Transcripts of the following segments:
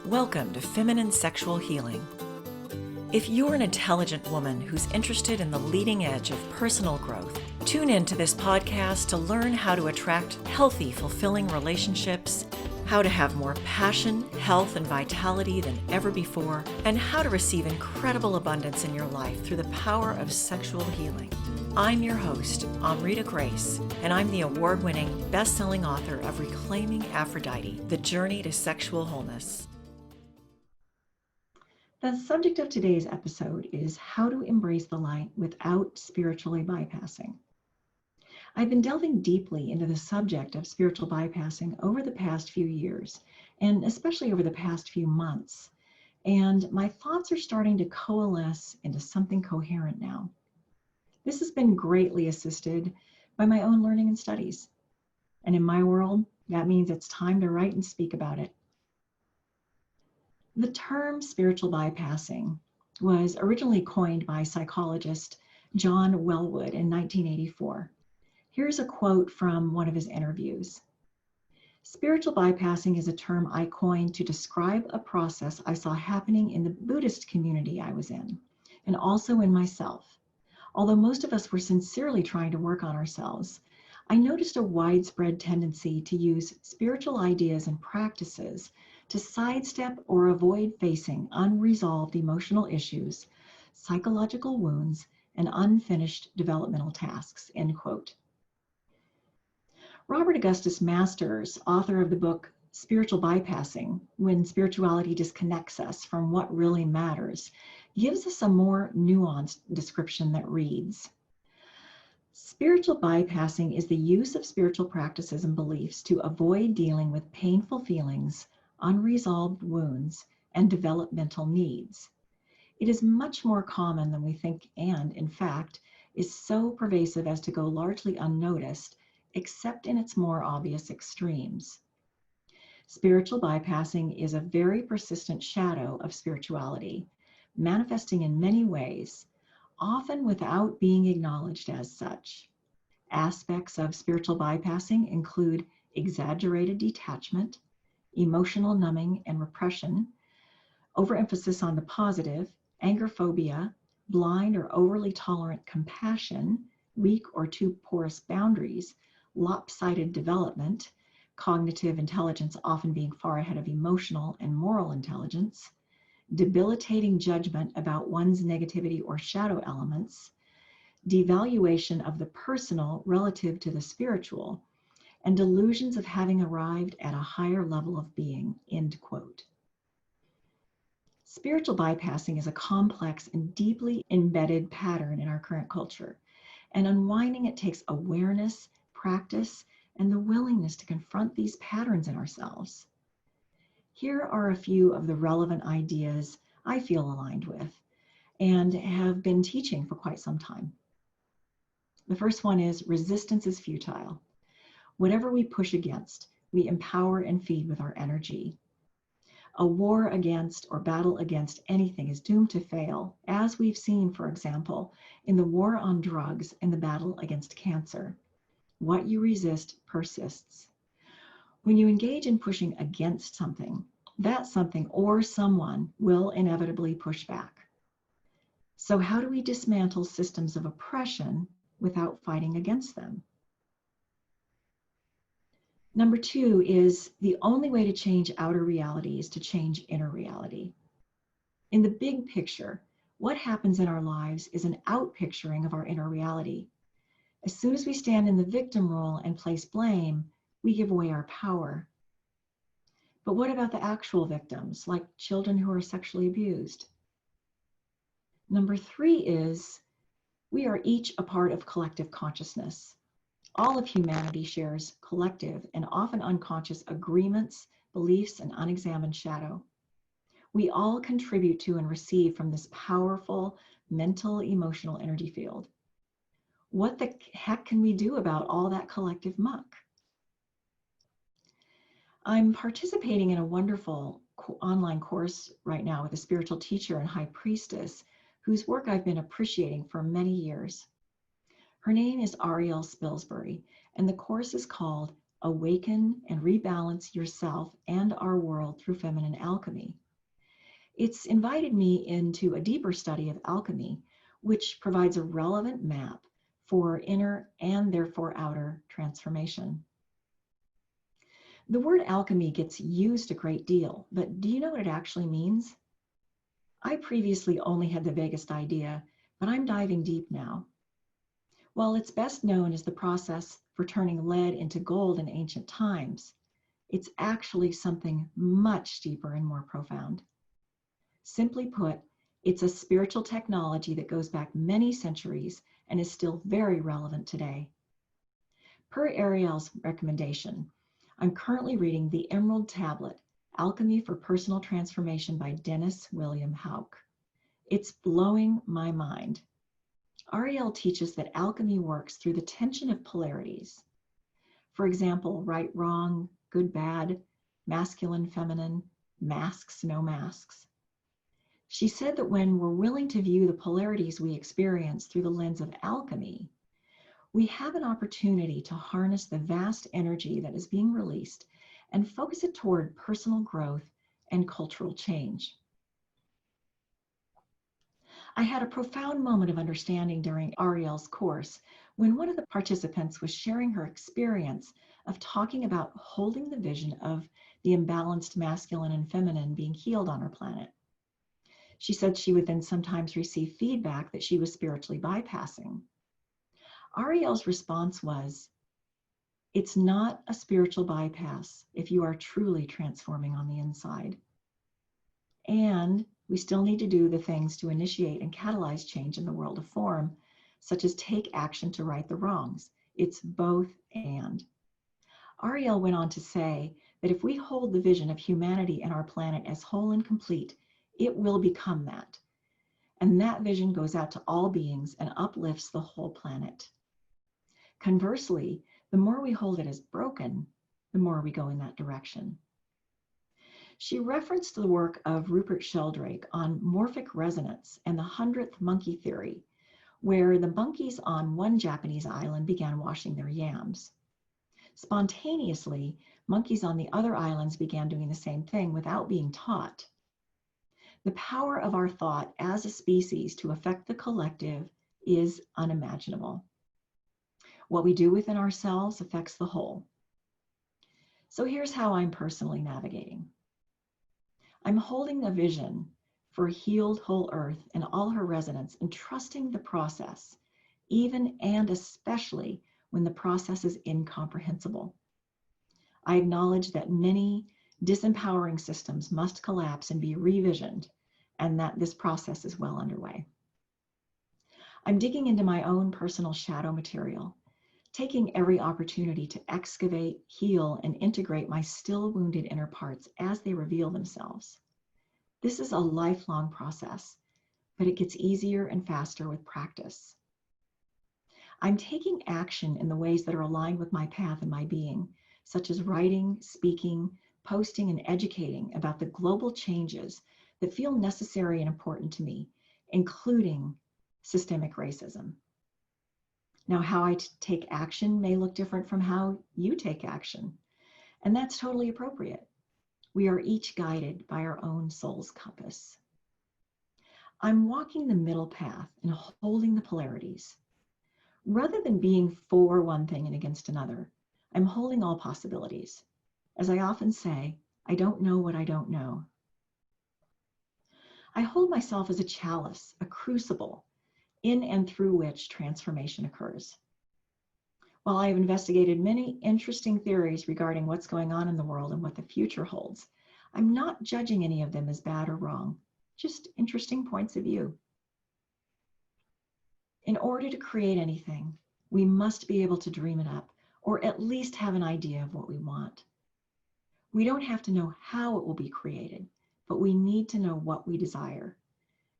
Welcome to Feminine Sexual Healing. If you're an intelligent woman who's interested in the leading edge of personal growth, tune in to this podcast to learn how to attract healthy, fulfilling relationships, how to have more passion, health, and vitality than ever before, and how to receive incredible abundance in your life through the power of sexual healing. I'm your host, Amrita Grace, and I'm the award-winning, best-selling author of Reclaiming Aphrodite, The Journey to Sexual Wholeness. The subject of today's episode is how to embrace the light without spiritually bypassing. I've been delving deeply into the subject of spiritual bypassing over the past few years, and especially over the past few months. And my thoughts are starting to coalesce into something coherent now. This has been greatly assisted by my own learning and studies. And in my world, that means it's time to write and speak about it. The term spiritual bypassing was originally coined by psychologist John Wellwood in 1984. Here's a quote from one of his interviews. "Spiritual bypassing is a term I coined to describe a process I saw happening in the Buddhist community I was in, and also in myself. Although most of us were sincerely trying to work on ourselves, I noticed a widespread tendency to use spiritual ideas and practices to sidestep or avoid facing unresolved emotional issues, psychological wounds, and unfinished developmental tasks," end quote. Robert Augustus Masters, author of the book Spiritual Bypassing, When Spirituality Disconnects Us from What Really Matters, gives us a more nuanced description that reads, "Spiritual bypassing is the use of spiritual practices and beliefs to avoid dealing with painful feelings, unresolved wounds, and developmental needs. It is much more common than we think and, in fact, is so pervasive as to go largely unnoticed, except in its more obvious extremes. Spiritual bypassing is a very persistent shadow of spirituality, manifesting in many ways, often without being acknowledged as such. Aspects of spiritual bypassing include exaggerated detachment, emotional numbing and repression, overemphasis on the positive, anger phobia, blind or overly tolerant compassion, weak or too porous boundaries, lopsided development, cognitive intelligence often being far ahead of emotional and moral intelligence, debilitating judgment about one's negativity or shadow elements, devaluation of the personal relative to the spiritual, and delusions of having arrived at a higher level of being," end quote. Spiritual bypassing is a complex and deeply embedded pattern in our current culture, and unwinding it takes awareness, practice, and the willingness to confront these patterns in ourselves. Here are a few of the relevant ideas I feel aligned with and have been teaching for quite some time. The first one is resistance is futile. Whatever we push against, we empower and feed with our energy. A war against or battle against anything is doomed to fail, as we've seen, for example, in the war on drugs and the battle against cancer. What you resist persists. When you engage in pushing against something, that something or someone will inevitably push back. So how do we dismantle systems of oppression without fighting against them? Number two is the only way to change outer reality is to change inner reality. In the big picture, what happens in our lives is an outpicturing of our inner reality. As soon as we stand in the victim role and place blame, we give away our power. But what about the actual victims, like children who are sexually abused? Number three is we are each a part of collective consciousness. All of humanity shares collective and often unconscious agreements, beliefs, and unexamined shadow. We all contribute to and receive from this powerful mental, emotional energy field. What the heck can we do about all that collective muck? I'm participating in a wonderful online course right now with a spiritual teacher and high priestess whose work I've been appreciating for many years. Her name is Ariel Spilsbury, and the course is called Awaken and Rebalance Yourself and Our World Through Feminine Alchemy. It's invited me into a deeper study of alchemy, which provides a relevant map for inner and therefore outer transformation. The word alchemy gets used a great deal, but do you know what it actually means? I previously only had the vaguest idea, but I'm diving deep now. While it's best known as the process for turning lead into gold in ancient times, it's actually something much deeper and more profound. Simply put, it's a spiritual technology that goes back many centuries and is still very relevant today. Per Ariel's recommendation, I'm currently reading The Emerald Tablet, Alchemy for Personal Transformation by Dennis William Hauck. It's blowing my mind. Ariel teaches that alchemy works through the tension of polarities. For example, right, wrong, good, bad, masculine, feminine, masks, no masks. She said that when we're willing to view the polarities we experience through the lens of alchemy, we have an opportunity to harness the vast energy that is being released and focus it toward personal growth and cultural change. I had a profound moment of understanding during Ariel's course when one of the participants was sharing her experience of talking about holding the vision of the imbalanced masculine and feminine being healed on her planet. She said she would then sometimes receive feedback that she was spiritually bypassing. Ariel's response was, "It's not a spiritual bypass if you are truly transforming on the inside. And we still need to do the things to initiate and catalyze change in the world of form, such as take action to right the wrongs. It's both and." Ariel went on to say that if we hold the vision of humanity and our planet as whole and complete, it will become that. And that vision goes out to all beings and uplifts the whole planet. Conversely, the more we hold it as broken, the more we go in that direction. She referenced the work of Rupert Sheldrake on morphic resonance and the 100th monkey theory, where the monkeys on one Japanese island began washing their yams. Spontaneously, monkeys on the other islands began doing the same thing without being taught. The power of our thought as a species to affect the collective is unimaginable. What we do within ourselves affects the whole. So here's how I'm personally navigating. I'm holding a vision for a healed whole earth and all her resonance and trusting the process, even and especially when the process is incomprehensible. I acknowledge that many disempowering systems must collapse and be revisioned, and that this process is well underway. I'm digging into my own personal shadow material, taking every opportunity to excavate, heal, and integrate my still wounded inner parts as they reveal themselves. This is a lifelong process, but it gets easier and faster with practice. I'm taking action in the ways that are aligned with my path and my being, such as writing, speaking, posting, and educating about the global changes that feel necessary and important to me, including systemic racism. Now, how I take action may look different from how you take action, and that's totally appropriate. We are each guided by our own soul's compass. I'm walking the middle path and holding the polarities. Rather than being for one thing and against another, I'm holding all possibilities. As I often say, I don't know what I don't know. I hold myself as a chalice, a crucible, in and through which transformation occurs. While I have investigated many interesting theories regarding what's going on in the world and what the future holds, I'm not judging any of them as bad or wrong, just interesting points of view. In order to create anything, we must be able to dream it up, or at least have an idea of what we want. We don't have to know how it will be created, but we need to know what we desire.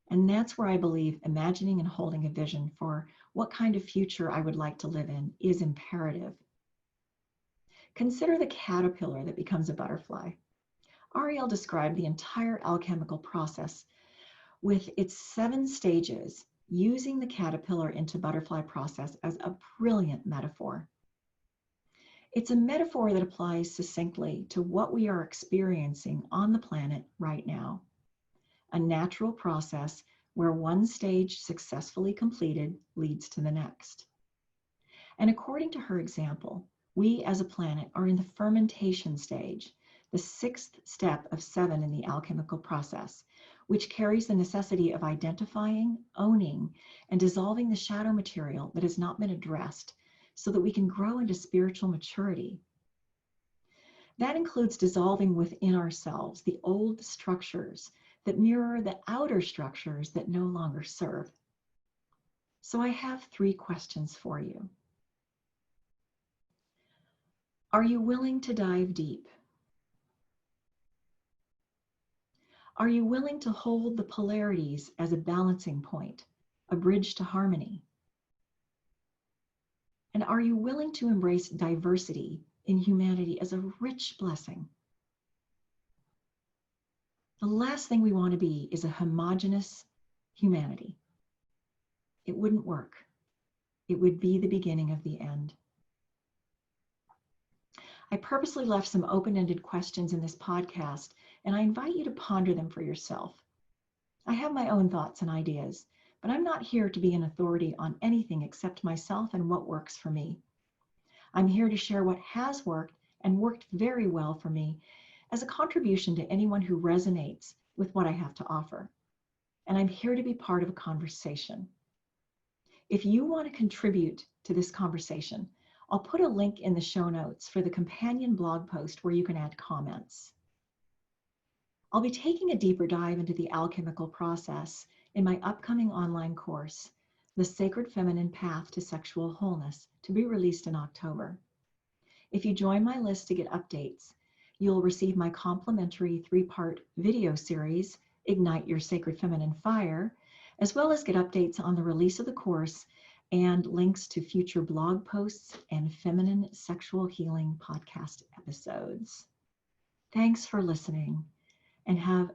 And that's where I believe imagining and holding a vision for what kind of future I would like to live in is imperative. Consider the caterpillar that becomes a butterfly. Ariel described the entire alchemical process with its 7 stages, using the caterpillar into butterfly process as a brilliant metaphor. It's a metaphor that applies succinctly to what we are experiencing on the planet right now. A natural process where one stage successfully completed leads to the next. And according to her example, we as a planet are in the fermentation stage, the 6th step of 7 in the alchemical process, which carries the necessity of identifying, owning, and dissolving the shadow material that has not been addressed so that we can grow into spiritual maturity. That includes dissolving within ourselves the old structures that mirror the outer structures that no longer serve. So I have 3 questions for you. Are you willing to dive deep? Are you willing to hold the polarities as a balancing point, a bridge to harmony? And are you willing to embrace diversity in humanity as a rich blessing? The last thing we want to be is a homogeneous humanity. It wouldn't work. It would be the beginning of the end. I purposely left some open-ended questions in this podcast, and I invite you to ponder them for yourself. I have my own thoughts and ideas, but I'm not here to be an authority on anything except myself and what works for me. I'm here to share what has worked and worked very well for me as a contribution to anyone who resonates with what I have to offer. And I'm here to be part of a conversation. If you want to contribute to this conversation, I'll put a link in the show notes for the companion blog post where you can add comments. I'll be taking a deeper dive into the alchemical process in my upcoming online course, The Sacred Feminine Path to Sexual Wholeness, to be released in October. If you join my list to get updates, you'll receive my complimentary 3-part video series, Ignite Your Sacred Feminine Fire, as well as get updates on the release of the course and links to future blog posts and feminine sexual healing podcast episodes. Thanks for listening, and have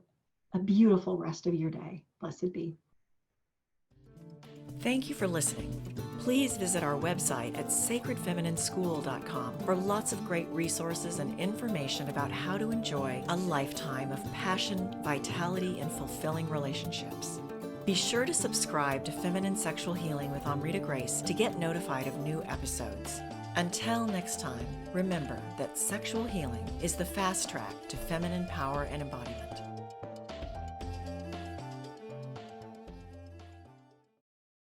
a beautiful rest of your day. Blessed be. Thank you for listening. Please visit our website at sacredfeminischool.com for lots of great resources and information about how to enjoy a lifetime of passion, vitality, and fulfilling relationships. Be sure to subscribe to Feminine Sexual Healing with Amrita Grace to get notified of new episodes. Until next time, remember that sexual healing is the fast track to feminine power and embodiment.